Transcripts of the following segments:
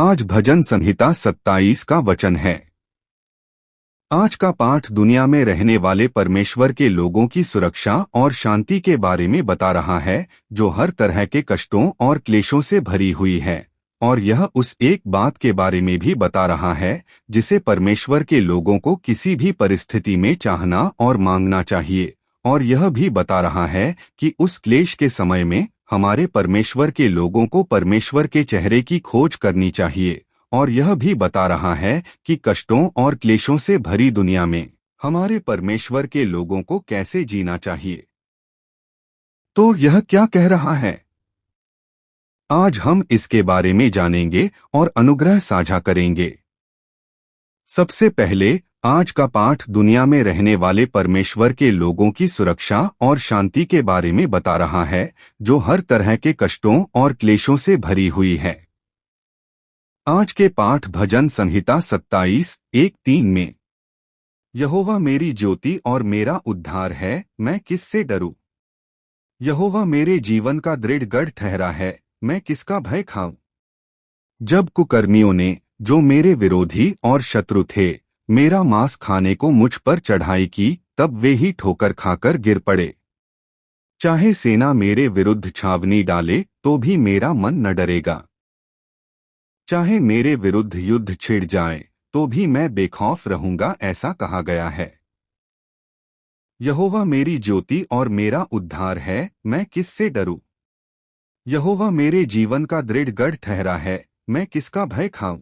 आज भजन संहिता 27 का वचन है। आज का पाठ दुनिया में रहने वाले परमेश्वर के लोगों की सुरक्षा और शांति के बारे में बता रहा है, जो हर तरह के कष्टों और क्लेशों से भरी हुई है। और यह उस एक बात के बारे में भी बता रहा है, जिसे परमेश्वर के लोगों को किसी भी परिस्थिति में चाहना और मांगना चाहिए। और यह भी बता रहा है कि उस क्लेश के समय में हमारे परमेश्वर के लोगों को परमेश्वर के चेहरे की खोज करनी चाहिए। और यह भी बता रहा है कि कष्टों और क्लेशों से भरी दुनिया में हमारे परमेश्वर के लोगों को कैसे जीना चाहिए। तो यह क्या कह रहा है? आज हम इसके बारे में जानेंगे और अनुग्रह साझा करेंगे। सबसे पहले, आज का पाठ दुनिया में रहने वाले परमेश्वर के लोगों की सुरक्षा और शांति के बारे में बता रहा है, जो हर तरह के कष्टों और क्लेशों से भरी हुई है। आज के पाठ भजन संहिता 27:1-3 में, यहोवा मेरी ज्योति और मेरा उद्धार है, मैं किससे डरूं? यहोवा मेरे जीवन का दृढ़ गढ़ ठहरा है, मैं किसका भय खाऊं? जब कुकर्मियों ने, जो मेरे विरोधी और शत्रु थे, मेरा मांस खाने को मुझ पर चढ़ाई की, तब वे ही ठोकर खाकर गिर पड़े। चाहे सेना मेरे विरुद्ध छावनी डाले, तो भी मेरा मन न डरेगा। चाहे मेरे विरुद्ध युद्ध छिड़ जाए, तो भी मैं बेखौफ रहूंगा, ऐसा कहा गया है। यहोवा मेरी ज्योति और मेरा उद्धार है, मैं किससे डरूं? यहोवा मेरे जीवन का दृढ़ गढ़ ठहरा है, मैं किसका भय खाऊं?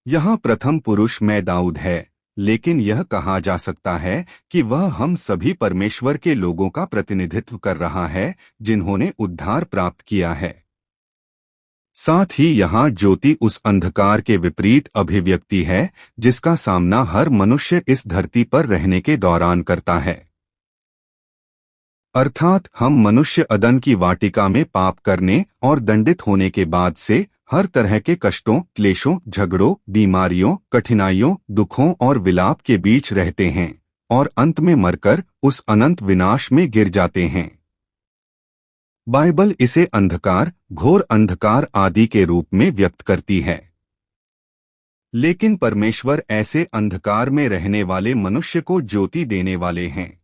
यहाँ प्रथम पुरुष मैं दाऊद है, लेकिन यह कहा जा सकता है कि वह हम सभी परमेश्वर के लोगों का प्रतिनिधित्व कर रहा है, जिन्होंने उद्धार प्राप्त किया है। साथ ही यहाँ ज्योति उस अंधकार के विपरीत अभिव्यक्ति है, जिसका सामना हर मनुष्य इस धरती पर रहने के दौरान करता है। अर्थात हम मनुष्य अदन की वाटिका में पाप करने और दंडित होने के बाद से हर तरह के कष्टों, क्लेशों, झगड़ों, बीमारियों, कठिनाइयों, दुखों और विलाप के बीच रहते हैं, और अंत में मरकर उस अनंत विनाश में गिर जाते हैं। बाइबल इसे अंधकार, घोर अंधकार आदि के रूप में व्यक्त करती है। लेकिन परमेश्वर ऐसे अंधकार में रहने वाले मनुष्य को ज्योति देने वाले हैं।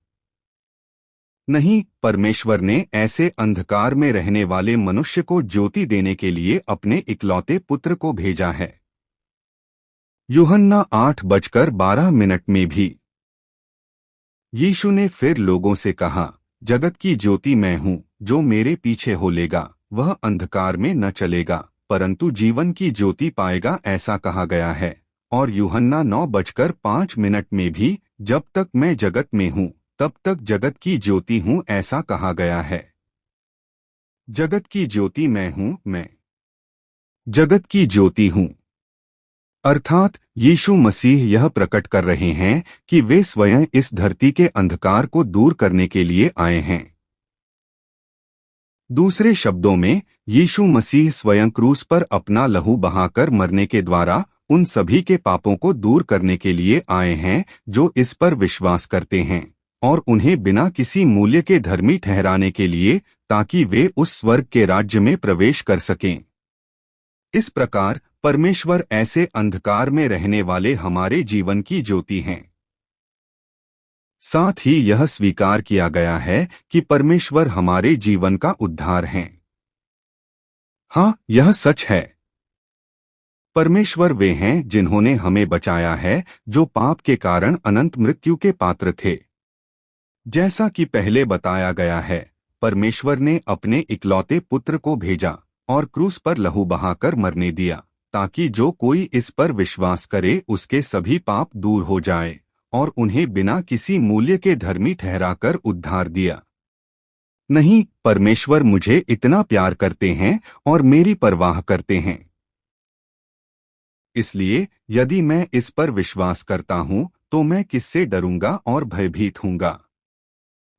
नहीं, परमेश्वर ने ऐसे अंधकार में रहने वाले मनुष्य को ज्योति देने के लिए अपने इकलौते पुत्र को भेजा है। यूहन्ना 8:12 में भी यीशु ने फिर लोगों से कहा, जगत की ज्योति मैं हूँ, जो मेरे पीछे हो लेगा, वह अंधकार में न चलेगा, परंतु जीवन की ज्योति पाएगा, ऐसा कहा गया है। और यूहन्ना 9:5 में भी, जब तक मैं जगत में हूँ, तब तक जगत की ज्योति हूँ, ऐसा कहा गया है। जगत की ज्योति मैं हूँ, मैं जगत की ज्योति हूँ। अर्थात यीशु मसीह यह प्रकट कर रहे हैं कि वे स्वयं इस धरती के अंधकार को दूर करने के लिए आए हैं। दूसरे शब्दों में, यीशु मसीह स्वयं क्रूस पर अपना लहू बहाकर मरने के द्वारा उन सभी के पापों को दूर करने के लिए आए हैं, जो इस पर विश्वास करते हैं, और उन्हें बिना किसी मूल्य के धर्मी ठहराने के लिए, ताकि वे उस स्वर्ग के राज्य में प्रवेश कर सकें। इस प्रकार परमेश्वर ऐसे अंधकार में रहने वाले हमारे जीवन की ज्योति हैं। साथ ही यह स्वीकार किया गया है कि परमेश्वर हमारे जीवन का उद्धार हैं। हाँ, यह सच है। परमेश्वर वे हैं जिन्होंने हमें बचाया है, जो पाप के कारण अनंत मृत्यु के पात्र थे। जैसा कि पहले बताया गया है, परमेश्वर ने अपने इकलौते पुत्र को भेजा और क्रूस पर लहू बहाकर मरने दिया, ताकि जो कोई इस पर विश्वास करे, उसके सभी पाप दूर हो जाए, और उन्हें बिना किसी मूल्य के धर्मी ठहराकर उद्धार दिया। नहीं, परमेश्वर मुझे इतना प्यार करते हैं और मेरी परवाह करते हैं। इसलिए यदि मैं इस पर विश्वास करता हूँ, तो मैं किससे डरूंगा और भयभीत हूँगा?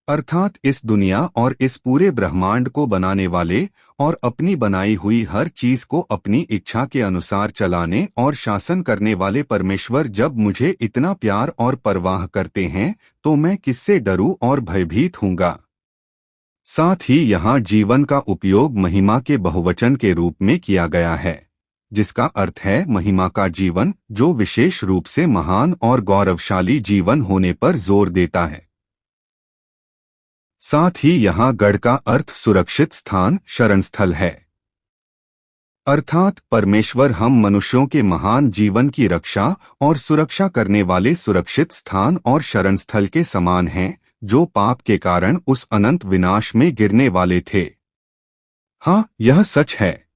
अर्थात इस दुनिया और इस पूरे ब्रह्मांड को बनाने वाले और अपनी बनाई हुई हर चीज को अपनी इच्छा के अनुसार चलाने और शासन करने वाले परमेश्वर जब मुझे इतना प्यार और परवाह करते हैं, तो मैं किससे डरूं और भयभीत हूँगा? साथ ही यहाँ जीवन का उपयोग महिमा के बहुवचन के रूप में किया गया है। जिसका अर्थ है महिमा का जीवन, जो विशेष रूप से महान और गौरवशाली जीवन होने पर जोर देता है। साथ ही यहाँ गढ़ का अर्थ सुरक्षित स्थान, शरणस्थल है। अर्थात परमेश्वर हम मनुष्यों के महान जीवन की रक्षा और सुरक्षा करने वाले सुरक्षित स्थान और शरणस्थल के समान हैं, जो पाप के कारण उस अनंत विनाश में गिरने वाले थे। हाँ, यह सच है।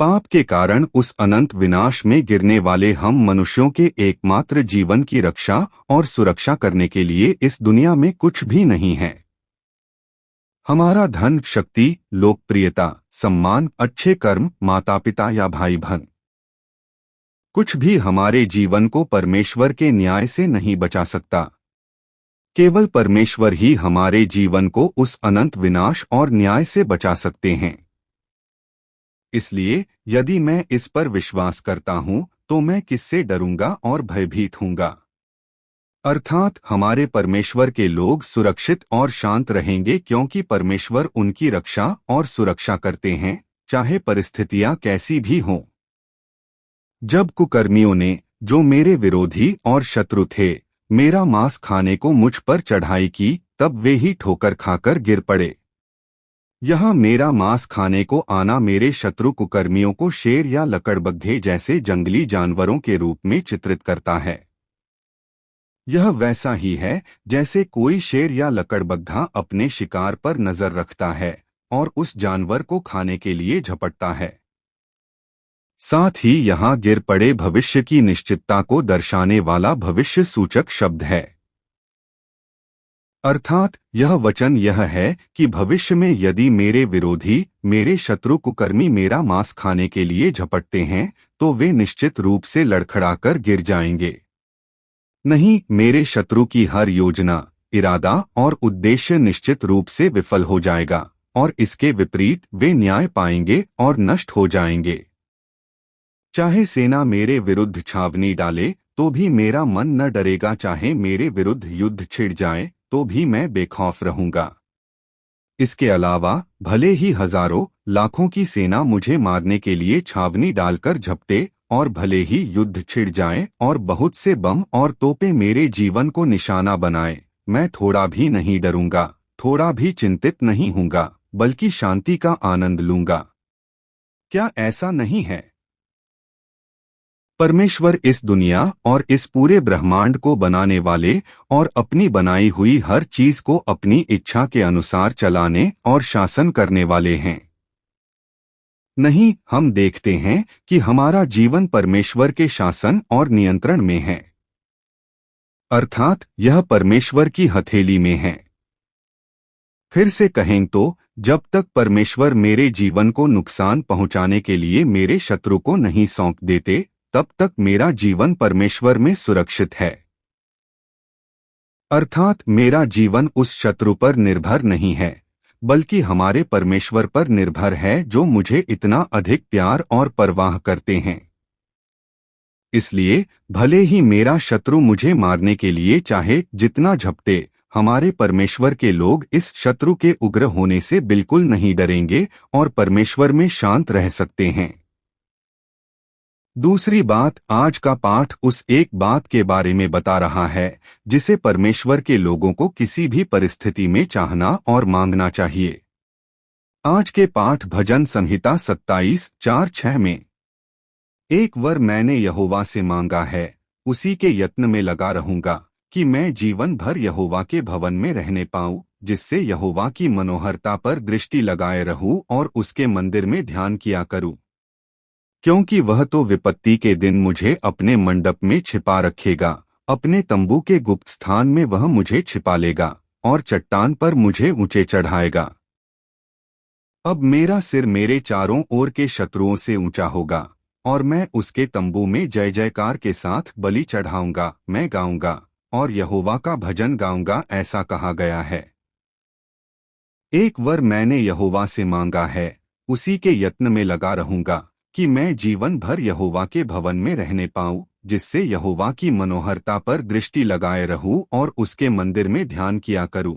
पाप के कारण उस अनंत विनाश में गिरने वाले हम मनुष्यों के एकमात्र जीवन की रक्षा और सुरक्षा करने के लिए इस दुनिया में कुछ भी नहीं है। हमारा धन, शक्ति, लोकप्रियता, सम्मान, अच्छे कर्म, माता पिता या भाई बहन, कुछ भी हमारे जीवन को परमेश्वर के न्याय से नहीं बचा सकता। केवल परमेश्वर ही हमारे जीवन को उस अनंत विनाश और न्याय से बचा सकते हैं। इसलिए यदि मैं इस पर विश्वास करता हूं, तो मैं किससे डरूंगा और भयभीत हूंगा। अर्थात हमारे परमेश्वर के लोग सुरक्षित और शांत रहेंगे, क्योंकि परमेश्वर उनकी रक्षा और सुरक्षा करते हैं, चाहे परिस्थितियां कैसी भी हों। जब कुकर्मियों ने, जो मेरे विरोधी और शत्रु थे, मेरा मांस खाने को मुझ पर चढ़ाई की, तब वे ही ठोकर खाकर गिर पड़े। यहाँ मेरा मांस खाने को आना मेरे शत्रु कुकर्मियों को शेर या लकड़बग्घे जैसे जंगली जानवरों के रूप में चित्रित करता है। यह वैसा ही है जैसे कोई शेर या लकड़बग्घा अपने शिकार पर नजर रखता है और उस जानवर को खाने के लिए झपटता है। साथ ही यहाँ गिर पड़े भविष्य की निश्चितता को दर्शाने वाला भविष्य सूचक शब्द है। अर्थात यह वचन यह है कि भविष्य में यदि मेरे विरोधी, मेरे शत्रु कुकर्मी मेरा मांस खाने के लिए झपटते हैं, तो वे निश्चित रूप से लड़खड़ाकर गिर जाएंगे। नहीं, मेरे शत्रु की हर योजना, इरादा और उद्देश्य निश्चित रूप से विफल हो जाएगा और इसके विपरीत वे न्याय पाएंगे और नष्ट हो जाएंगे। चाहे सेना मेरे विरुद्ध छावनी डाले, तो भी मेरा मन न डरेगा। चाहे मेरे विरुद्ध युद्ध छिड़ जाए, तो भी मैं बेखौफ रहूंगा। इसके अलावा भले ही हजारों, लाखों की सेना मुझे मारने के लिए छावनी डालकर झपटे और भले ही युद्ध छिड़ जाए और बहुत से बम और तोपें मेरे जीवन को निशाना बनाए, मैं थोड़ा भी नहीं डरूंगा, थोड़ा भी चिंतित नहीं हूंगा, बल्कि शांति का आनंद लूंगा। क्या ऐसा नहीं है? परमेश्वर इस दुनिया और इस पूरे ब्रह्मांड को बनाने वाले और अपनी बनाई हुई हर चीज को अपनी इच्छा के अनुसार चलाने और शासन करने वाले हैं। नहीं, हम देखते हैं कि हमारा जीवन परमेश्वर के शासन और नियंत्रण में है। अर्थात यह परमेश्वर की हथेली में है। फिर से कहें तो, जब तक परमेश्वर मेरे जीवन को नुकसान पहुंचाने के लिए मेरे शत्रु को नहीं सौंप देते, तब तक मेरा जीवन परमेश्वर में सुरक्षित है। अर्थात मेरा जीवन उस शत्रु पर निर्भर नहीं है, बल्कि हमारे परमेश्वर पर निर्भर है, जो मुझे इतना अधिक प्यार और परवाह करते हैं। इसलिए भले ही मेरा शत्रु मुझे मारने के लिए चाहे जितना झपटे, हमारे परमेश्वर के लोग इस शत्रु के उग्र होने से बिल्कुल नहीं डरेंगे और परमेश्वर में शांत रह सकते हैं। दूसरी बात, आज का पाठ उस एक बात के बारे में बता रहा है जिसे परमेश्वर के लोगों को किसी भी परिस्थिति में चाहना और मांगना चाहिए। आज के पाठ भजन संहिता 27:4-6 में, एक वर मैंने यहोवा से मांगा है, उसी के यत्न में लगा रहूंगा कि मैं जीवन भर यहोवा के भवन में रहने पाऊं, जिससे यहोवा की मनोहरता पर दृष्टि लगाए रहूं और उसके मंदिर में ध्यान किया करूं। क्योंकि वह तो विपत्ति के दिन मुझे अपने मंडप में छिपा रखेगा, अपने तंबू के गुप्त स्थान में वह मुझे छिपा लेगा और चट्टान पर मुझे ऊंचे चढ़ाएगा। अब मेरा सिर मेरे चारों ओर के शत्रुओं से ऊंचा होगा और मैं उसके तंबू में जय जयकार के साथ बलि चढ़ाऊंगा, मैं गाऊंगा और यहोवा का भजन गाऊंगा, ऐसा कहा गया है। एक वर मैंने यहोवा से मांगा है, उसी के यत्न में लगा रहूंगा कि मैं जीवन भर यहोवा के भवन में रहने पाऊं, जिससे यहोवा की मनोहरता पर दृष्टि लगाए रहूं और उसके मंदिर में ध्यान किया करूं।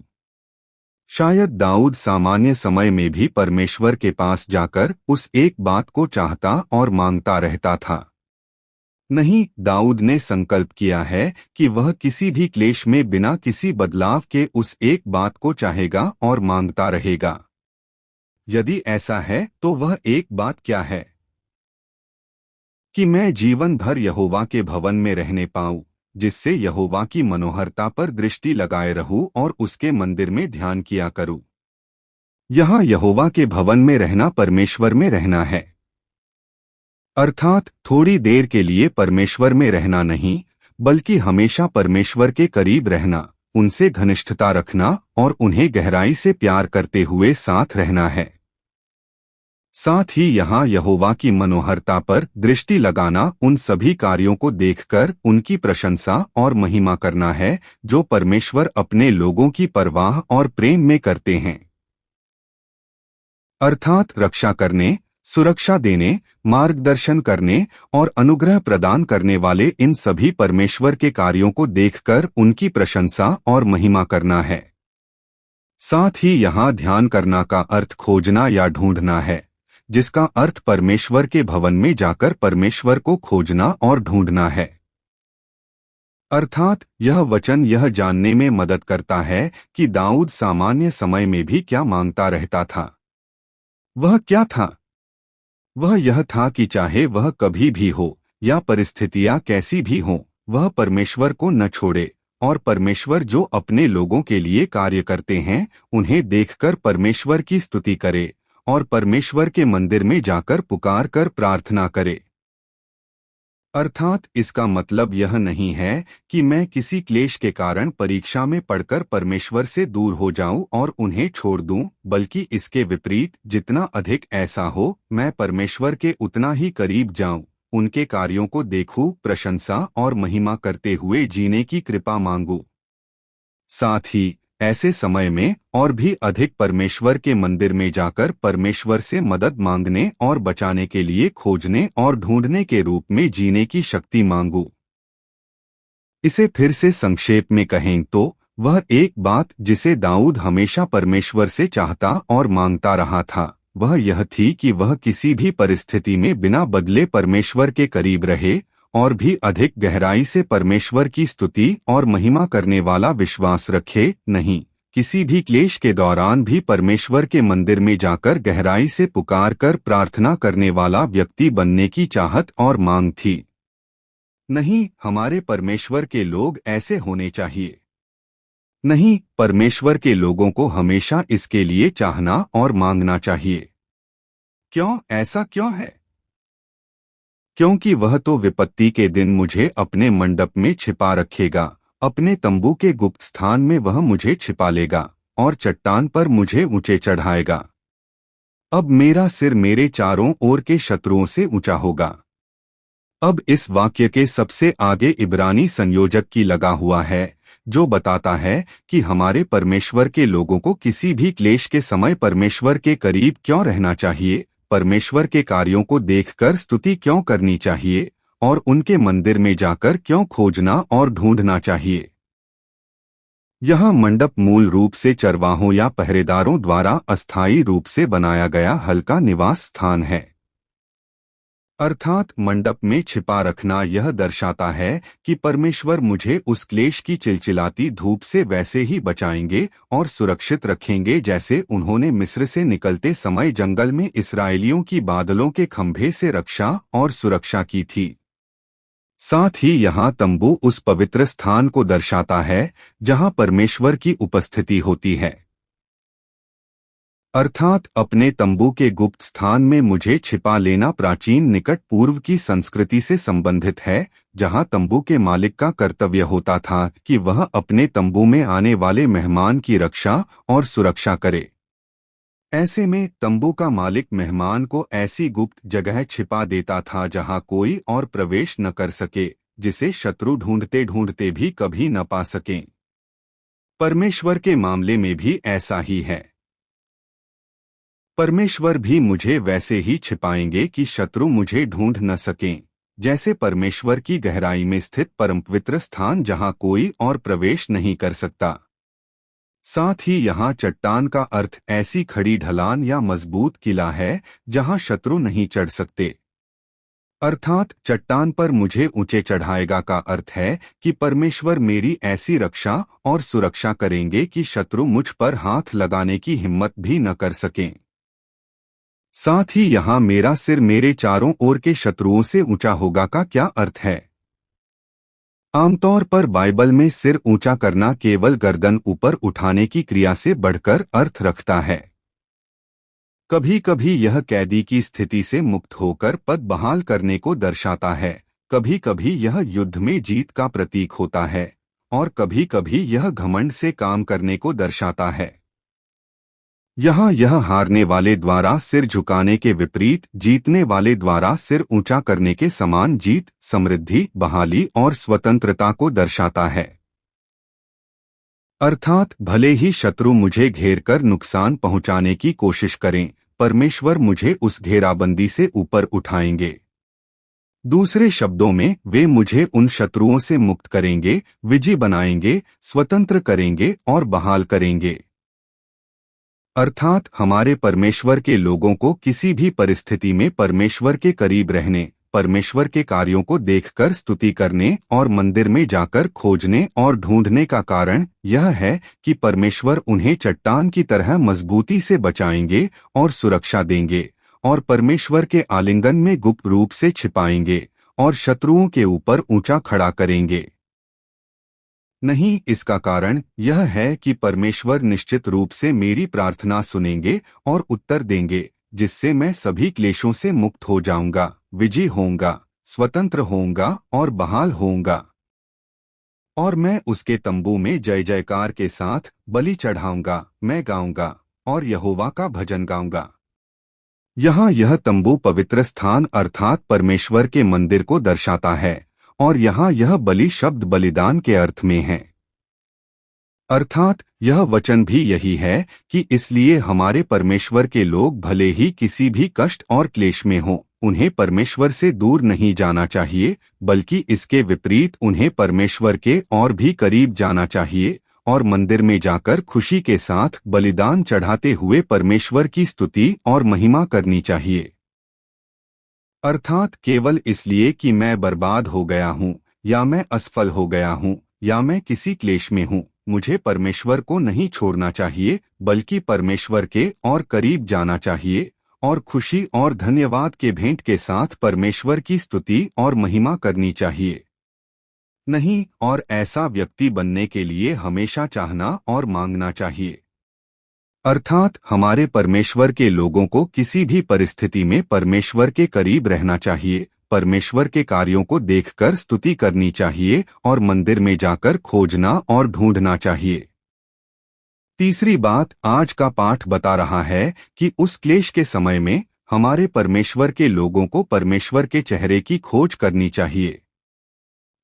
शायद दाऊद सामान्य समय में भी परमेश्वर के पास जाकर उस एक बात को चाहता और मांगता रहता था। नहीं, दाऊद ने संकल्प किया है कि वह किसी भी क्लेश में बिना किसी बदलाव के उस एक बात को चाहेगा और मांगता रहेगा। यदि ऐसा है तो वह एक बात क्या है? कि मैं जीवन भर यहोवा के भवन में रहने पाऊं, जिससे यहोवा की मनोहरता पर दृष्टि लगाए रहूं और उसके मंदिर में ध्यान किया करूं। यहाँ यहोवा के भवन में रहना परमेश्वर में रहना है, अर्थात थोड़ी देर के लिए परमेश्वर में रहना नहीं, बल्कि हमेशा परमेश्वर के करीब रहना, उनसे घनिष्ठता रखना और उन्हें गहराई से प्यार करते हुए साथ रहना है। साथ ही यहाँ यहोवा की मनोहरता पर दृष्टि लगाना उन सभी कार्यों को देखकर उनकी प्रशंसा और महिमा करना है जो परमेश्वर अपने लोगों की परवाह और प्रेम में करते हैं। अर्थात रक्षा करने, सुरक्षा देने, मार्गदर्शन करने और अनुग्रह प्रदान करने वाले इन सभी परमेश्वर के कार्यों को देखकर उनकी प्रशंसा और महिमा करना है। साथ ही यहाँ ध्यान करना का अर्थ खोजना या ढूंढना है, जिसका अर्थ परमेश्वर के भवन में जाकर परमेश्वर को खोजना और ढूंढना है। अर्थात यह वचन यह जानने में मदद करता है कि दाऊद सामान्य समय में भी क्या मांगता रहता था। वह क्या था? वह यह था कि चाहे वह कभी भी हो या परिस्थितियां कैसी भी हों, वह परमेश्वर को न छोड़े और परमेश्वर जो अपने लोगों के लिए कार्य करते हैं उन्हें देखकर परमेश्वर की स्तुति करे और परमेश्वर के मंदिर में जाकर पुकार कर प्रार्थना करे। अर्थात इसका मतलब यह नहीं है कि मैं किसी क्लेश के कारण परीक्षा में पढ़कर परमेश्वर से दूर हो जाऊं और उन्हें छोड़ दूं, बल्कि इसके विपरीत, जितना अधिक ऐसा हो मैं परमेश्वर के उतना ही करीब जाऊं, उनके कार्यों को देखूं, प्रशंसा और महिमा करते हुए जीने की कृपा मांगूं। साथ ही ऐसे समय में और भी अधिक परमेश्वर के मंदिर में जाकर परमेश्वर से मदद मांगने और बचाने के लिए खोजने और ढूंढने के रूप में जीने की शक्ति मांगू। इसे फिर से संक्षेप में कहें तो वह एक बात जिसे दाऊद हमेशा परमेश्वर से चाहता और मांगता रहा था, वह यह थी कि वह किसी भी परिस्थिति में बिना बदले परमेश्वर के करीब रहे और भी अधिक गहराई से परमेश्वर की स्तुति और महिमा करने वाला विश्वास रखे। नहीं, किसी भी क्लेश के दौरान भी परमेश्वर के मंदिर में जाकर गहराई से पुकार कर प्रार्थना करने वाला व्यक्ति बनने की चाहत और मांग थी। नहीं, हमारे परमेश्वर के लोग ऐसे होने चाहिए। नहीं, परमेश्वर के लोगों को हमेशा इसके लिए चाहना और मांगना चाहिए। क्यों? ऐसा क्यों है? क्योंकि वह तो विपत्ति के दिन मुझे अपने मंडप में छिपा रखेगा, अपने तंबू के गुप्त स्थान में वह मुझे छिपा लेगा और चट्टान पर मुझे ऊंचे चढ़ाएगा। अब मेरा सिर मेरे चारों ओर के शत्रुओं से ऊंचा होगा। अब इस वाक्य के सबसे आगे इब्रानी संयोजक की लगा हुआ है, जो बताता है कि हमारे परमेश्वर के लोगों को किसी भी क्लेश के समय परमेश्वर के करीब क्यों रहना चाहिए, परमेश्वर के कार्यों को देखकर स्तुति क्यों करनी चाहिए और उनके मंदिर में जाकर क्यों खोजना और ढूंढना चाहिए। यह मंडप मूल रूप से चरवाहों या पहरेदारों द्वारा अस्थायी रूप से बनाया गया हल्का निवास स्थान है। अर्थात मंडप में छिपा रखना यह दर्शाता है कि परमेश्वर मुझे उस क्लेश की चिलचिलाती धूप से वैसे ही बचाएंगे और सुरक्षित रखेंगे जैसे उन्होंने मिस्र से निकलते समय जंगल में इस्राएलियों की बादलों के खंभे से रक्षा और सुरक्षा की थी। साथ ही यहाँ तंबू उस पवित्र स्थान को दर्शाता है जहाँ परमेश्वर की उपस्थिति होती है। अर्थात अपने तंबू के गुप्त स्थान में मुझे छिपा लेना प्राचीन निकट पूर्व की संस्कृति से संबंधित है, जहां तंबू के मालिक का कर्तव्य होता था कि वह अपने तंबू में आने वाले मेहमान की रक्षा और सुरक्षा करे। ऐसे में तंबू का मालिक मेहमान को ऐसी गुप्त जगह छिपा देता था जहां कोई और प्रवेश न कर सके, जिसे शत्रु ढूंढते ढूंढते भी कभी न पा सकें। परमेश्वर के मामले में भी ऐसा ही है। परमेश्वर भी मुझे वैसे ही छिपाएंगे कि शत्रु मुझे ढूंढ न सकें, जैसे परमेश्वर की गहराई में स्थित परमपवित्र स्थान जहां कोई और प्रवेश नहीं कर सकता। साथ ही यहाँ चट्टान का अर्थ ऐसी खड़ी ढलान या मजबूत किला है जहाँ शत्रु नहीं चढ़ सकते। अर्थात चट्टान पर मुझे ऊंचे चढ़ाएगा का अर्थ है कि परमेश्वर मेरी ऐसी रक्षा और सुरक्षा करेंगे कि शत्रु मुझ पर हाथ लगाने की हिम्मत भी न कर सकें। साथ ही यहाँ मेरा सिर मेरे चारों ओर के शत्रुओं से ऊंचा होगा का क्या अर्थ है? आमतौर पर बाइबल में सिर ऊंचा करना केवल गर्दन ऊपर उठाने की क्रिया से बढ़कर अर्थ रखता है। कभी कभी यह कैदी की स्थिति से मुक्त होकर पद बहाल करने को दर्शाता है, कभी कभी यह युद्ध में जीत का प्रतीक होता है और कभी कभी यह घमंड से काम करने को दर्शाता है। यहाँ यह हारने वाले द्वारा सिर झुकाने के विपरीत जीतने वाले द्वारा सिर ऊंचा करने के समान जीत, समृद्धि, बहाली और स्वतंत्रता को दर्शाता है। अर्थात भले ही शत्रु मुझे घेरकर नुकसान पहुंचाने की कोशिश करें, परमेश्वर मुझे उस घेराबंदी से ऊपर उठाएंगे। दूसरे शब्दों में वे मुझे उन शत्रुओं से मुक्त करेंगे, विजयी बनाएंगे, स्वतंत्र करेंगे और बहाल करेंगे। अर्थात हमारे परमेश्वर के लोगों को किसी भी परिस्थिति में परमेश्वर के करीब रहने, परमेश्वर के कार्यों को देखकर स्तुति करने और मंदिर में जाकर खोजने और ढूंढने का कारण यह है कि परमेश्वर उन्हें चट्टान की तरह मजबूती से बचाएंगे और सुरक्षा देंगे और परमेश्वर के आलिंगन में गुप्त रूप से छिपाएंगे और शत्रुओं के ऊपर ऊंचा खड़ा करेंगे। नहीं, इसका कारण यह है कि परमेश्वर निश्चित रूप से मेरी प्रार्थना सुनेंगे और उत्तर देंगे, जिससे मैं सभी क्लेशों से मुक्त हो जाऊंगा, विजयी होऊंगा, स्वतंत्र होऊंगा और बहाल होऊंगा। और मैं उसके तंबू में जय जयकार के साथ बलि चढ़ाऊंगा, मैं गाऊंगा और यहोवा का भजन गाऊंगा। यहाँ यह तंबू पवित्र स्थान अर्थात परमेश्वर के मंदिर को दर्शाता है और यहाँ यह बलि शब्द बलिदान के अर्थ में है। अर्थात यह वचन भी यही है कि इसलिए हमारे परमेश्वर के लोग भले ही किसी भी कष्ट और क्लेश में हों, उन्हें परमेश्वर से दूर नहीं जाना चाहिए, बल्कि इसके विपरीत उन्हें परमेश्वर के और भी करीब जाना चाहिए और मंदिर में जाकर खुशी के साथ बलिदान चढ़ाते हुए परमेश्वर की स्तुति और महिमा करनी चाहिए। अर्थात केवल इसलिए कि मैं बर्बाद हो गया हूँ या मैं असफल हो गया हूँ या मैं किसी क्लेश में हूँ, मुझे परमेश्वर को नहीं छोड़ना चाहिए, बल्कि परमेश्वर के और करीब जाना चाहिए और खुशी और धन्यवाद के भेंट के साथ परमेश्वर की स्तुति और महिमा करनी चाहिए। नहीं, और ऐसा व्यक्ति बनने के लिए हमेशा चाहना और मांगना चाहिए। अर्थात हमारे परमेश्वर के लोगों को किसी भी परिस्थिति में परमेश्वर के करीब रहना चाहिए, परमेश्वर के कार्यों को देखकर स्तुति करनी चाहिए और मंदिर में जाकर खोजना और ढूंढना चाहिए। तीसरी बात आज का पाठ बता रहा है कि उस क्लेश के समय में हमारे परमेश्वर के लोगों को परमेश्वर के चेहरे की खोज करनी चाहिए।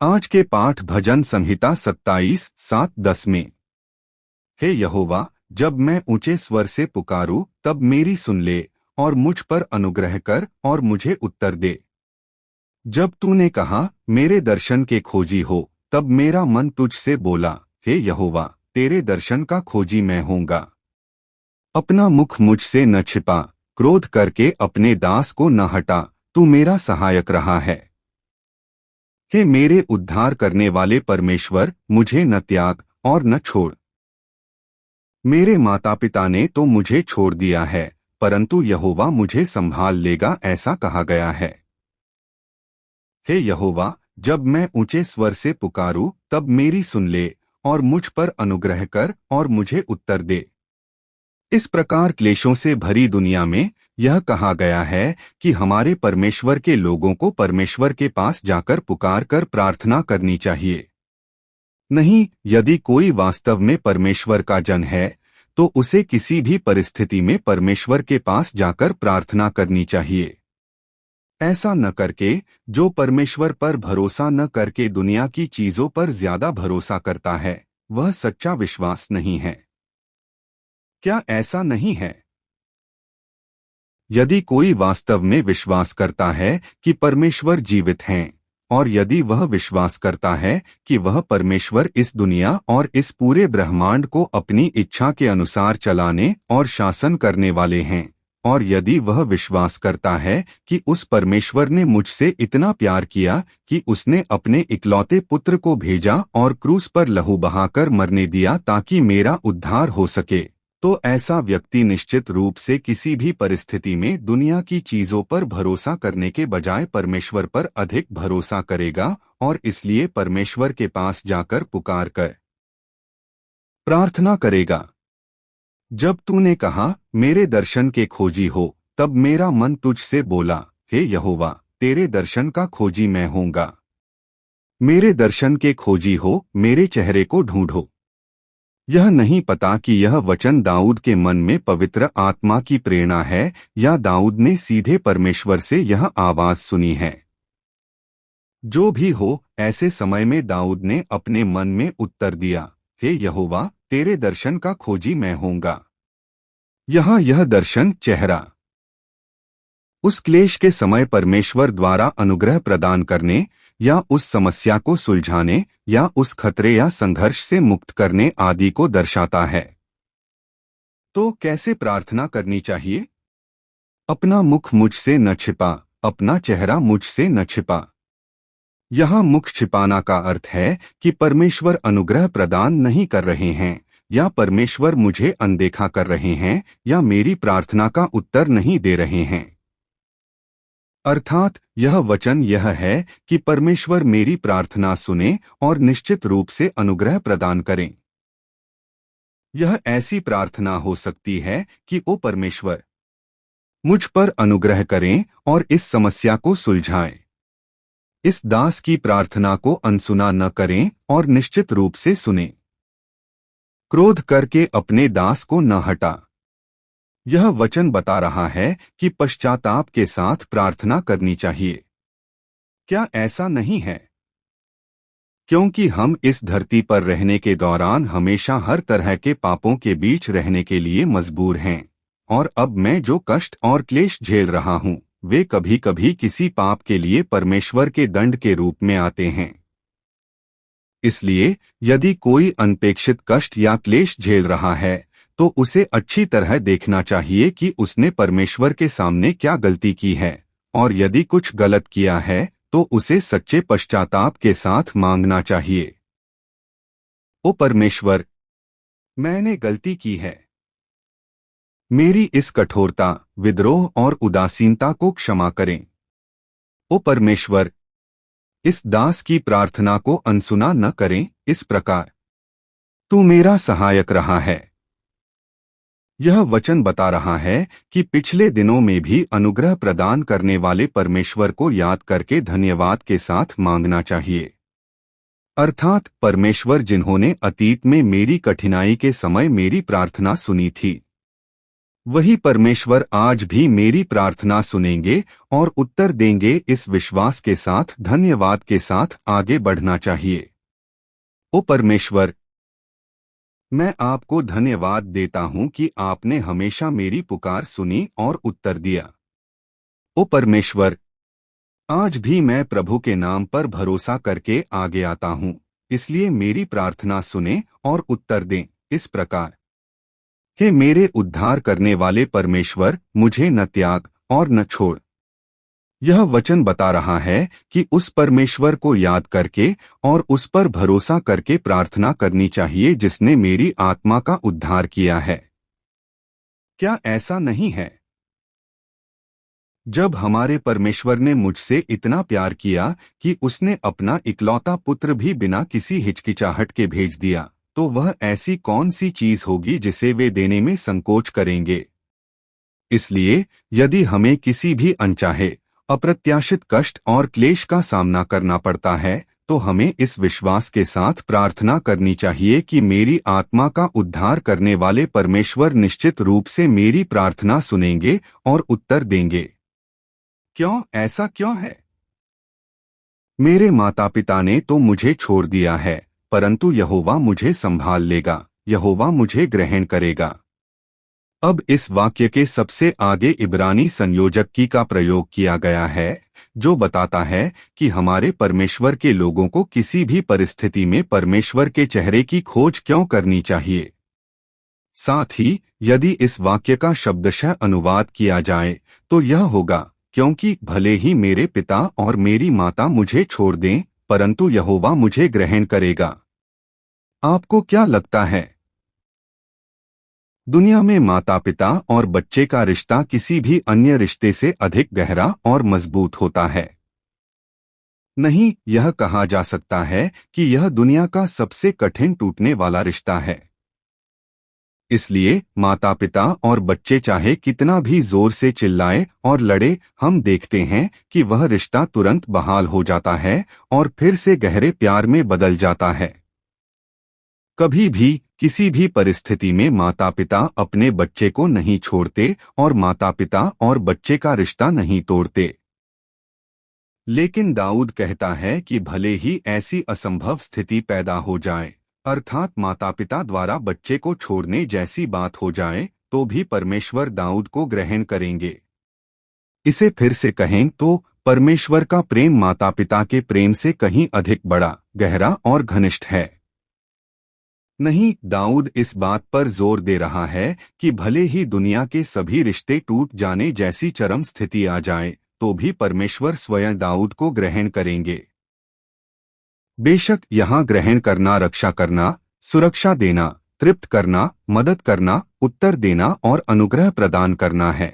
आज के पाठ भजन संहिता 27:7-10 में, हे यहोवा, जब मैं ऊंचे स्वर से पुकारूं, तब मेरी सुन ले और मुझ पर अनुग्रह कर और मुझे उत्तर दे। जब तूने कहा मेरे दर्शन के खोजी हो, तब मेरा मन तुझसे बोला, हे यहोवा, तेरे दर्शन का खोजी मैं होऊंगा। अपना मुख मुझसे न छिपा, क्रोध करके अपने दास को न हटा, तू मेरा सहायक रहा है। हे मेरे उद्धार करने वाले परमेश्वर, मुझे न त्याग और न छोड़। मेरे माता पिता ने तो मुझे छोड़ दिया है, परंतु यहोवा मुझे संभाल लेगा, ऐसा कहा गया है। हे यहोवा, जब मैं ऊंचे स्वर से पुकारूं, तब मेरी सुन ले और मुझ पर अनुग्रह कर और मुझे उत्तर दे। इस प्रकार क्लेशों से भरी दुनिया में यह कहा गया है कि हमारे परमेश्वर के लोगों को परमेश्वर के पास जाकर पुकार कर प्रार्थना करनी चाहिए। नहीं, यदि कोई वास्तव में परमेश्वर का जन है तो उसे किसी भी परिस्थिति में परमेश्वर के पास जाकर प्रार्थना करनी चाहिए। ऐसा न करके जो परमेश्वर पर भरोसा न करके दुनिया की चीजों पर ज्यादा भरोसा करता है, वह सच्चा विश्वास नहीं है। क्या ऐसा नहीं है? यदि कोई वास्तव में विश्वास करता है कि परमेश्वर जीवित हैं और यदि वह विश्वास करता है कि वह परमेश्वर इस दुनिया और इस पूरे ब्रह्मांड को अपनी इच्छा के अनुसार चलाने और शासन करने वाले हैं, और यदि वह विश्वास करता है कि उस परमेश्वर ने मुझसे इतना प्यार किया कि उसने अपने इकलौते पुत्र को भेजा और क्रूस पर लहू बहाकर मरने दिया ताकि मेरा उद्धार हो सके, तो ऐसा व्यक्ति निश्चित रूप से किसी भी परिस्थिति में दुनिया की चीजों पर भरोसा करने के बजाय परमेश्वर पर अधिक भरोसा करेगा और इसलिए परमेश्वर के पास जाकर पुकार कर प्रार्थना करेगा। जब तूने कहा मेरे दर्शन के खोजी हो, तब मेरा मन तुझसे बोला, हे यहोवा, तेरे दर्शन का खोजी मैं होऊंगा। मेरे दर्शन के खोजी हो, मेरे चेहरे को ढूंढो। यह नहीं पता कि यह वचन दाऊद के मन में पवित्र आत्मा की प्रेरणा है या दाऊद ने सीधे परमेश्वर से यह आवाज सुनी है। जो भी हो, ऐसे समय में दाऊद ने अपने मन में उत्तर दिया, हे यहोवा, तेरे दर्शन का खोजी मैं होऊंगा। यहाँ यह दर्शन चेहरा उस क्लेश के समय परमेश्वर द्वारा अनुग्रह प्रदान करने या उस समस्या को सुलझाने या उस खतरे या संघर्ष से मुक्त करने आदि को दर्शाता है। तो कैसे प्रार्थना करनी चाहिए? अपना मुख मुझसे न छिपा, अपना चेहरा मुझसे न छिपा। यहाँ मुख छिपाना का अर्थ है कि परमेश्वर अनुग्रह प्रदान नहीं कर रहे हैं, या परमेश्वर मुझे अनदेखा कर रहे हैं, या मेरी प्रार्थना का उत्तर नहीं दे रहे हैं। अर्थात यह वचन यह है कि परमेश्वर मेरी प्रार्थना सुने और निश्चित रूप से अनुग्रह प्रदान करें। यह ऐसी प्रार्थना हो सकती है कि ओ परमेश्वर, मुझ पर अनुग्रह करें और इस समस्या को सुलझाएं। इस दास की प्रार्थना को अनसुना न करें और निश्चित रूप से सुने। क्रोध करके अपने दास को न हटा। यह वचन बता रहा है कि पश्चाताप के साथ प्रार्थना करनी चाहिए। क्या ऐसा नहीं है? क्योंकि हम इस धरती पर रहने के दौरान हमेशा हर तरह के पापों के बीच रहने के लिए मजबूर हैं, और अब मैं जो कष्ट और क्लेश झेल रहा हूं, वे कभी कभी किसी पाप के लिए परमेश्वर के दंड के रूप में आते हैं। इसलिए यदि कोई अनपेक्षित कष्ट या क्लेश झेल रहा है, तो उसे अच्छी तरह देखना चाहिए कि उसने परमेश्वर के सामने क्या गलती की है, और यदि कुछ गलत किया है तो उसे सच्चे पश्चाताप के साथ मांगना चाहिए। ओ परमेश्वर, मैंने गलती की है। मेरी इस कठोरता, विद्रोह और उदासीनता को क्षमा करें। ओ परमेश्वर, इस दास की प्रार्थना को अनसुना न करें। इस प्रकार तू मेरा सहायक रहा है। यह वचन बता रहा है कि पिछले दिनों में भी अनुग्रह प्रदान करने वाले परमेश्वर को याद करके धन्यवाद के साथ मांगना चाहिए। अर्थात परमेश्वर जिन्होंने अतीत में मेरी कठिनाई के समय मेरी प्रार्थना सुनी थी, वही परमेश्वर आज भी मेरी प्रार्थना सुनेंगे और उत्तर देंगे। इस विश्वास के साथ धन्यवाद के साथ आगे बढ़ना चाहिए। ओ परमेश्वर, मैं आपको धन्यवाद देता हूं कि आपने हमेशा मेरी पुकार सुनी और उत्तर दिया। ओ परमेश्वर, आज भी मैं प्रभु के नाम पर भरोसा करके आगे आता हूं, इसलिए मेरी प्रार्थना सुने और उत्तर दें। इस प्रकार हे मेरे उद्धार करने वाले परमेश्वर, मुझे न त्याग और न छोड़। यह वचन बता रहा है कि उस परमेश्वर को याद करके और उस पर भरोसा करके प्रार्थना करनी चाहिए जिसने मेरी आत्मा का उद्धार किया है। क्या ऐसा नहीं है? जब हमारे परमेश्वर ने मुझसे इतना प्यार किया कि उसने अपना इकलौता पुत्र भी बिना किसी हिचकिचाहट के भेज दिया, तो वह ऐसी कौन सी चीज होगी जिसे वे देने में संकोच करेंगे? इसलिए यदि हमें किसी भी अनचाहे, अप्रत्याशित कष्ट और क्लेश का सामना करना पड़ता है, तो हमें इस विश्वास के साथ प्रार्थना करनी चाहिए कि मेरी आत्मा का उद्धार करने वाले परमेश्वर निश्चित रूप से मेरी प्रार्थना सुनेंगे और उत्तर देंगे। क्यों ऐसा क्यों है? मेरे माता पिता ने तो मुझे छोड़ दिया है, परंतु यहोवा मुझे संभाल लेगा, यहोवा मुझे ग्रहण करेगा। अब इस वाक्य के सबसे आगे इब्रानी संयोजक की का प्रयोग किया गया है, जो बताता है कि हमारे परमेश्वर के लोगों को किसी भी परिस्थिति में परमेश्वर के चेहरे की खोज क्यों करनी चाहिए। साथ ही यदि इस वाक्य का शब्दशः अनुवाद किया जाए तो यह होगा, क्योंकि भले ही मेरे पिता और मेरी माता मुझे छोड़ दें, परंतु यहोवा मुझे ग्रहण करेगा। आपको क्या लगता है, दुनिया में माता पिता और बच्चे का रिश्ता किसी भी अन्य रिश्ते से अधिक गहरा और मजबूत होता है? नहीं, यह कहा जा सकता है कि यह दुनिया का सबसे कठिन टूटने वाला रिश्ता है। इसलिए माता पिता और बच्चे चाहे कितना भी जोर से चिल्लाए और लड़े, हम देखते हैं कि वह रिश्ता तुरंत बहाल हो जाता है और फिर से गहरे प्यार में बदल जाता है। कभी भी किसी भी परिस्थिति में माता पिता अपने बच्चे को नहीं छोड़ते और माता पिता और बच्चे का रिश्ता नहीं तोड़ते। लेकिन दाऊद कहता है कि भले ही ऐसी असंभव स्थिति पैदा हो जाए, अर्थात माता पिता द्वारा बच्चे को छोड़ने जैसी बात हो जाए, तो भी परमेश्वर दाऊद को ग्रहण करेंगे। इसे फिर से कहें तो परमेश्वर का प्रेम माता पिता के प्रेम से कहीं अधिक बड़ा, गहरा और घनिष्ठ है। नहीं, दाऊद इस बात पर जोर दे रहा है कि भले ही दुनिया के सभी रिश्ते टूट जाने जैसी चरम स्थिति आ जाए, तो भी परमेश्वर स्वयं दाऊद को ग्रहण करेंगे। बेशक यहाँ ग्रहण करना रक्षा करना, सुरक्षा देना, तृप्त करना, मदद करना, उत्तर देना और अनुग्रह प्रदान करना है।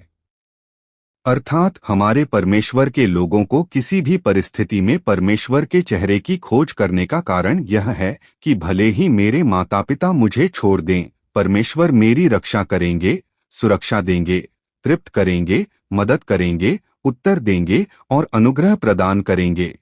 अर्थात हमारे परमेश्वर के लोगों को किसी भी परिस्थिति में परमेश्वर के चेहरे की खोज करने का कारण यह है कि भले ही मेरे माता पिता मुझे छोड़ दें, परमेश्वर मेरी रक्षा करेंगे, सुरक्षा देंगे, तृप्त करेंगे, मदद करेंगे, उत्तर देंगे और अनुग्रह प्रदान करेंगे।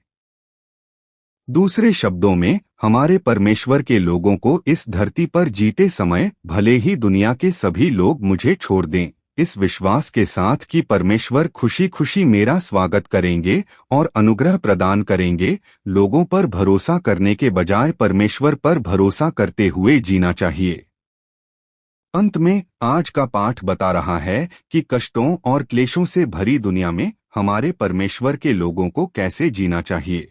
दूसरे शब्दों में, हमारे परमेश्वर के लोगों को इस धरती पर जीते समय भले ही दुनिया के सभी लोग मुझे छोड़ दें, इस विश्वास के साथ कि परमेश्वर खुशी खुशी मेरा स्वागत करेंगे और अनुग्रह प्रदान करेंगे, लोगों पर भरोसा करने के बजाय परमेश्वर पर भरोसा करते हुए जीना चाहिए। अंत में आज का पाठ बता रहा है कि कष्टों और क्लेशों से भरी दुनिया में हमारे परमेश्वर के लोगों को कैसे जीना चाहिए।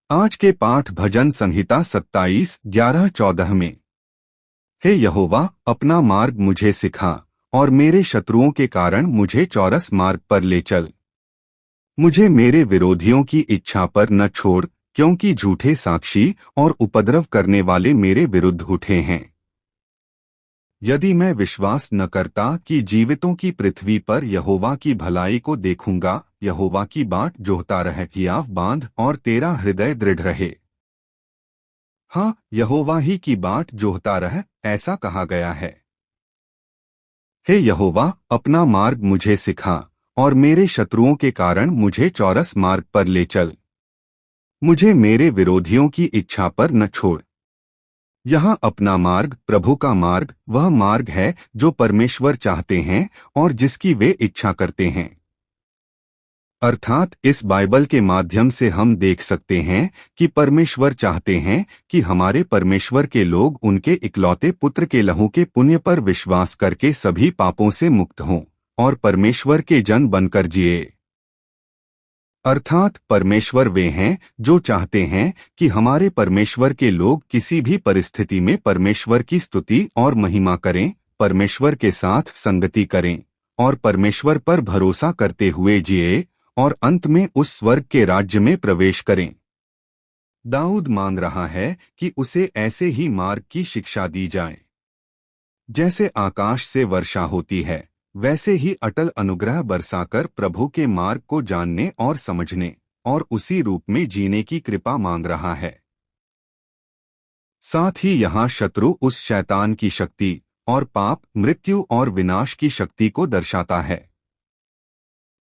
आज के पाठ भजन संहिता 27:11-14 में, हे यहोवा, अपना मार्ग मुझे सिखा और मेरे शत्रुओं के कारण मुझे चौरस मार्ग पर ले चल। मुझे मेरे विरोधियों की इच्छा पर न छोड़, क्योंकि झूठे साक्षी और उपद्रव करने वाले मेरे विरुद्ध उठे हैं। यदि मैं विश्वास न करता कि जीवितों की पृथ्वी पर यहोवा की भलाई को देखूंगा, यहोवा की बाट जोहता रह, हियाव बांध और तेरा हृदय दृढ़ रहे। हाँ, यहोवा ही की बाट जोहता रह, ऐसा कहा गया है। हे यहोवा, अपना मार्ग मुझे सिखा और मेरे शत्रुओं के कारण मुझे चौरस मार्ग पर ले चल। मुझे मेरे विरोधियों की इच्छा पर न छोड़। यहाँ अपना मार्ग, प्रभु का मार्ग, वह मार्ग है जो परमेश्वर चाहते हैं और जिसकी वे इच्छा करते हैं। अर्थात इस बाइबल के माध्यम से हम देख सकते हैं कि परमेश्वर चाहते हैं कि हमारे परमेश्वर के लोग उनके इकलौते पुत्र के लहू के पुण्य पर विश्वास करके सभी पापों से मुक्त हों और परमेश्वर के जन बनकर जिए। अर्थात परमेश्वर वे हैं जो चाहते हैं कि हमारे परमेश्वर के लोग किसी भी परिस्थिति में परमेश्वर की स्तुति और महिमा करें, परमेश्वर के साथ संगति करें और परमेश्वर पर भरोसा करते हुए जिए और अंत में उस स्वर्ग के राज्य में प्रवेश करें। दाऊद मांग रहा है कि उसे ऐसे ही मार्ग की शिक्षा दी जाए। जैसे आकाश से वर्षा होती है, वैसे ही अटल अनुग्रह बरसाकर प्रभु के मार्ग को जानने और समझने और उसी रूप में जीने की कृपा मांग रहा है। साथ ही यहाँ शत्रु उस शैतान की शक्ति और पाप, मृत्यु और विनाश की शक्ति को दर्शाता है।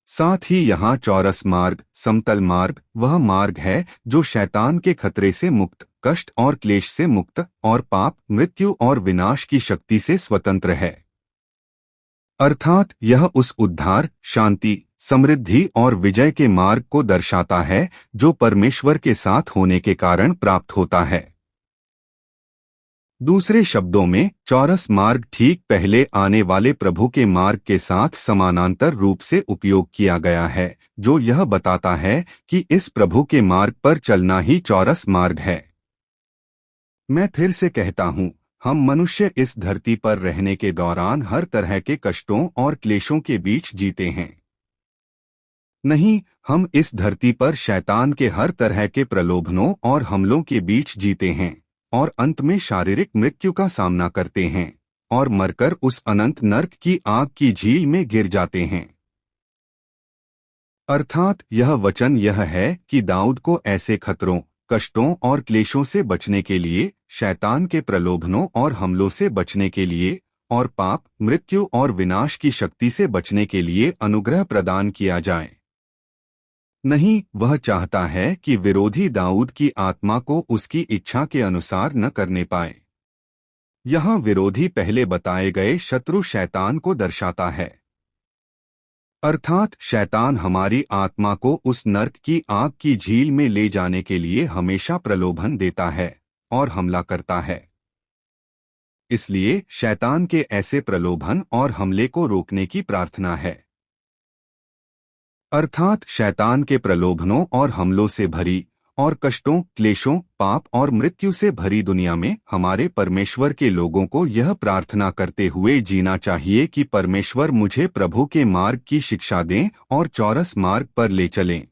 साथ ही यहाँ चौरस मार्ग, समतल मार्ग, वह मार्ग है जो शैतान के खतरे से मुक्त, कष्ट और क्लेश से मुक्त और पाप, मृत्यु और विनाश की शक्ति से स्वतंत्र है। अर्थात यह उस उद्धार, शांति, समृद्धि और विजय के मार्ग को दर्शाता है जो परमेश्वर के साथ होने के कारण प्राप्त होता है। दूसरे शब्दों में चौरस मार्ग ठीक पहले आने वाले प्रभु के मार्ग के साथ समानांतर रूप से उपयोग किया गया है, जो यह बताता है कि इस प्रभु के मार्ग पर चलना ही चौरस मार्ग है। मैं फिर से कहता हूँ, हम मनुष्य इस धरती पर रहने के दौरान हर तरह के कष्टों और क्लेशों के बीच जीते हैं। नहीं, हम इस धरती पर शैतान के हर तरह के प्रलोभनों और हमलों के बीच जीते हैं और अंत में शारीरिक मृत्यु का सामना करते हैं और मरकर उस अनंत नर्क की आग की झील में गिर जाते हैं। अर्थात यह वचन यह है कि दाऊद को ऐसे खतरों, कष्टों और क्लेशों से बचने के लिए, शैतान के प्रलोभनों और हमलों से बचने के लिए और पाप, मृत्यु और विनाश की शक्ति से बचने के लिए अनुग्रह प्रदान किया जाए। नहीं, वह चाहता है कि विरोधी दाऊद की आत्मा को उसकी इच्छा के अनुसार न करने पाए। यहाँ विरोधी पहले बताए गए शत्रु शैतान को दर्शाता है। अर्थात शैतान हमारी आत्मा को उस नर्क की आग की झील में ले जाने के लिए हमेशा प्रलोभन देता है और हमला करता है। इसलिए शैतान के ऐसे प्रलोभन और हमले को रोकने की प्रार्थना है। अर्थात शैतान के प्रलोभनों और हमलों से भरी और कष्टों, क्लेशों, पाप और मृत्यु से भरी दुनिया में हमारे परमेश्वर के लोगों को यह प्रार्थना करते हुए जीना चाहिए कि परमेश्वर मुझे प्रभु के मार्ग की शिक्षा दें और चौरस मार्ग पर ले चलें।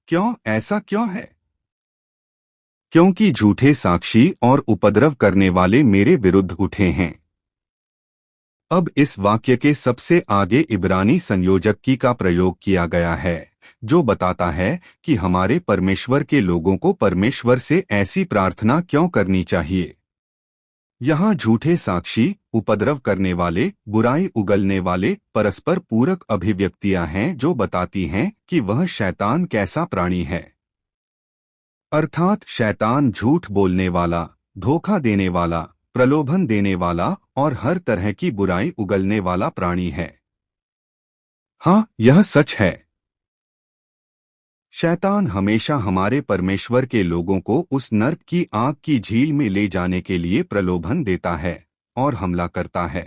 क्यों ऐसा क्यों है? क्योंकि झूठे साक्षी और उपद्रव करने वाले मेरे विरुद्ध उठे हैं। अब इस वाक्य के सबसे आगे इब्रानी संयोजक की का प्रयोग किया गया है, जो बताता है कि हमारे परमेश्वर के लोगों को परमेश्वर से ऐसी प्रार्थना क्यों करनी चाहिए। यहाँ झूठे साक्षी, उपद्रव करने वाले, बुराई उगलने वाले परस्पर पूरक अभिव्यक्तियां हैं जो बताती हैं कि वह शैतान कैसा प्राणी है। अर्थात शैतान झूठ बोलने वाला, धोखा देने वाला, प्रलोभन देने वाला और हर तरह की बुराई उगलने वाला प्राणी है। हाँ, यह सच है। शैतान हमेशा हमारे परमेश्वर के लोगों को उस नर्क की आग की झील में ले जाने के लिए प्रलोभन देता है और हमला करता है।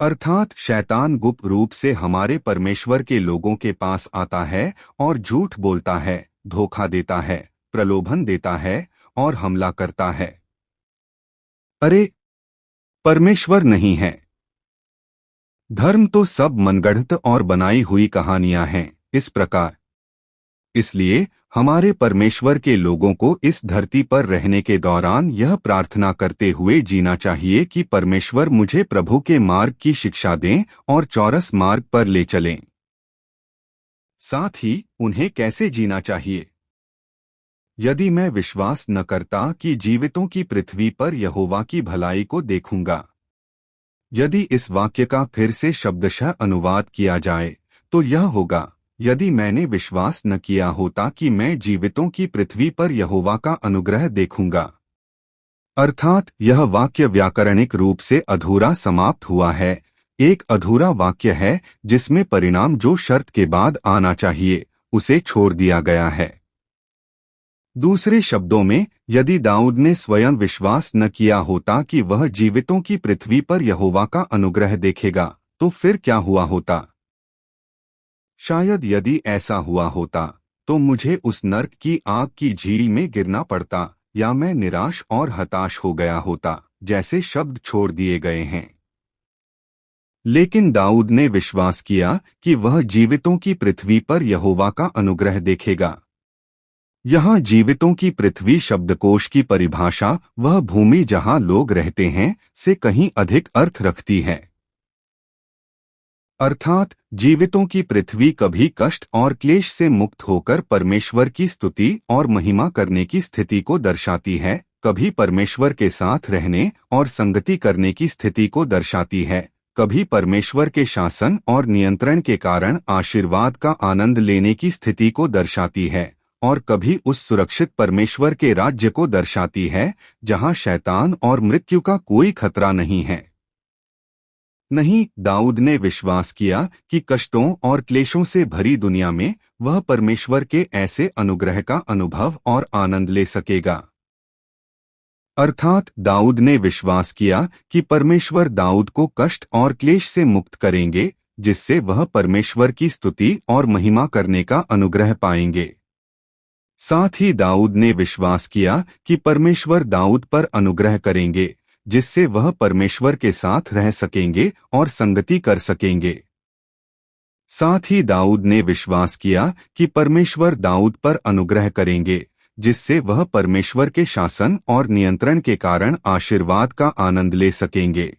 अर्थात शैतान गुप्त रूप से हमारे परमेश्वर के लोगों के पास आता है और झूठ बोलता है, धोखा देता है, प्रलोभन देता है और हमला करता है। अरे, परमेश्वर नहीं है। धर्म तो सब मनगढ़ंत और बनाई हुई कहानियां हैं इस प्रकार। इसलिए हमारे परमेश्वर के लोगों को इस धरती पर रहने के दौरान यह प्रार्थना करते हुए जीना चाहिए कि परमेश्वर मुझे प्रभु के मार्ग की शिक्षा दें और चौरस मार्ग पर ले चलें। साथ ही उन्हें कैसे जीना चाहिए? यदि मैं विश्वास न करता कि जीवितों की पृथ्वी पर यहोवा की भलाई को देखूंगा। यदि इस वाक्य का फिर से शब्दशः अनुवाद किया जाए तो यह होगा, यदि मैंने विश्वास न किया होता कि मैं जीवितों की पृथ्वी पर यहोवा का अनुग्रह देखूंगा। अर्थात यह वाक्य व्याकरणिक रूप से अधूरा समाप्त हुआ है, एक अधूरा वाक्य है जिसमें परिणाम जो शर्त के बाद आना चाहिए उसे छोड़ दिया गया है। दूसरे शब्दों में, यदि दाऊद ने स्वयं विश्वास न किया होता कि वह जीवितों की पृथ्वी पर यहोवा का अनुग्रह देखेगा, तो फिर क्या हुआ होता? शायद यदि ऐसा हुआ होता तो मुझे उस नर्क की आग की झील में गिरना पड़ता या मैं निराश और हताश हो गया होता, जैसे शब्द छोड़ दिए गए हैं। लेकिन दाऊद ने विश्वास किया कि वह जीवितों की पृथ्वी पर यहोवा का अनुग्रह देखेगा। यहाँ जीवितों की पृथ्वी शब्दकोश की परिभाषा वह भूमि जहाँ लोग रहते हैं से कहीं अधिक अर्थ रखती है। अर्थात जीवितों की पृथ्वी कभी कष्ट और क्लेश से मुक्त होकर परमेश्वर की स्तुति और महिमा करने की स्थिति को दर्शाती है, कभी परमेश्वर के साथ रहने और संगति करने की स्थिति को दर्शाती है, कभी परमेश्वर के शासन और नियंत्रण के कारण आशीर्वाद का आनंद लेने की स्थिति को दर्शाती है और कभी उस सुरक्षित परमेश्वर के राज्य को दर्शाती है जहां शैतान और मृत्यु का कोई खतरा नहीं है। नहीं, दाऊद ने विश्वास किया कि कष्टों और क्लेशों से भरी दुनिया में वह परमेश्वर के ऐसे अनुग्रह का अनुभव और आनंद ले सकेगा। अर्थात दाऊद ने विश्वास किया कि परमेश्वर दाऊद को कष्ट और क्लेश से मुक्त करेंगे, जिससे वह परमेश्वर की स्तुति और महिमा करने का अनुग्रह पाएंगे। साथ ही दाऊद ने विश्वास किया कि परमेश्वर दाऊद पर अनुग्रह करेंगे, जिससे वह परमेश्वर के साथ रह सकेंगे और संगति कर सकेंगे। साथ ही दाऊद ने विश्वास किया कि परमेश्वर दाऊद पर अनुग्रह करेंगे, जिससे वह परमेश्वर के शासन और नियंत्रण के कारण आशीर्वाद का आनंद ले सकेंगे।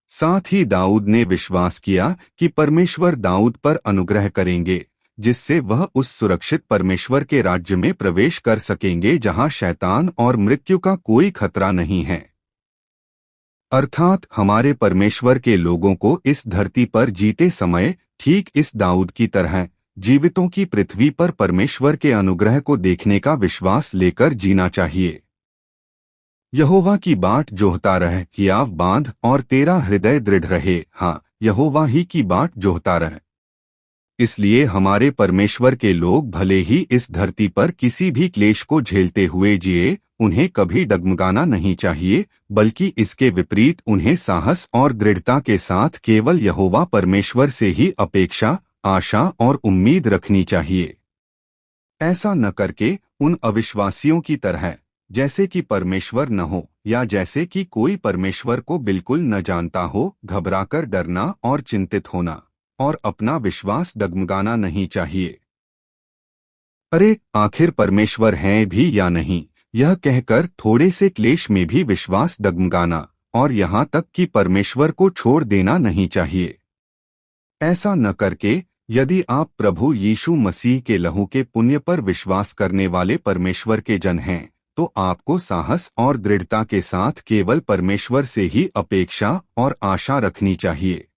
साथ ही दाऊद ने विश्वास किया कि परमेश्वर दाऊद पर अनुग्रह करेंगे, जिससे वह उस सुरक्षित परमेश्वर के राज्य में प्रवेश कर सकेंगे जहां शैतान और मृत्यु का कोई खतरा नहीं है। अर्थात हमारे परमेश्वर के लोगों को इस धरती पर जीते समय ठीक इस दाऊद की तरह जीवितों की पृथ्वी पर परमेश्वर के अनुग्रह को देखने का विश्वास लेकर जीना चाहिए। यहोवा की बाट जोहता रह, हियाव बांध और तेरा हृदय दृढ़ रहे। हाँ, यहोवा ही की बाट जोहता रह। इसलिए हमारे परमेश्वर के लोग भले ही इस धरती पर किसी भी क्लेश को झेलते हुए जिए, उन्हें कभी डगमगाना नहीं चाहिए, बल्कि इसके विपरीत उन्हें साहस और दृढ़ता के साथ केवल यहोवा परमेश्वर से ही अपेक्षा, आशा और उम्मीद रखनी चाहिए। ऐसा न करके उन अविश्वासियों की तरह, जैसे कि परमेश्वर न हो या जैसे कि कोई परमेश्वर को बिल्कुल न जानता हो, घबराकर डरना और चिंतित होना और अपना विश्वास डगमगाना नहीं चाहिए। अरे आखिर परमेश्वर हैं भी या नहीं, यह कहकर थोड़े से क्लेश में भी विश्वास डगमगाना और यहाँ तक कि परमेश्वर को छोड़ देना नहीं चाहिए। ऐसा न करके यदि आप प्रभु यीशु मसीह के लहू के पुण्य पर विश्वास करने वाले परमेश्वर के जन हैं, तो आपको साहस और दृढ़ता के साथ केवल परमेश्वर से ही अपेक्षा और आशा रखनी चाहिए।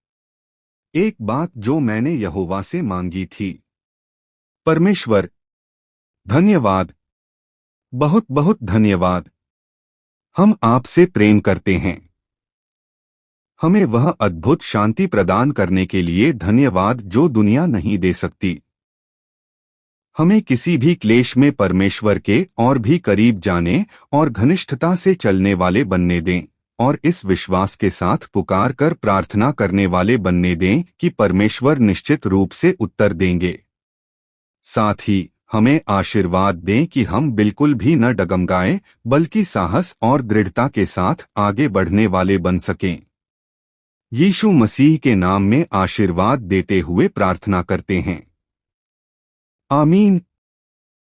एक बात जो मैंने यहोवा से मांगी थी। परमेश्वर, धन्यवाद, बहुत बहुत धन्यवाद। हम आपसे प्रेम करते हैं। हमें वह अद्भुत शांति प्रदान करने के लिए धन्यवाद जो दुनिया नहीं दे सकती। हमें किसी भी क्लेश में परमेश्वर के और भी करीब जाने और घनिष्ठता से चलने वाले बनने दें और इस विश्वास के साथ पुकार कर प्रार्थना करने वाले बनने दें कि परमेश्वर निश्चित रूप से उत्तर देंगे। साथ ही हमें आशीर्वाद दें कि हम बिल्कुल भी न डगमगाएं, बल्कि साहस और दृढ़ता के साथ आगे बढ़ने वाले बन सकें। यीशु मसीह के नाम में आशीर्वाद देते हुए प्रार्थना करते हैं। आमीन।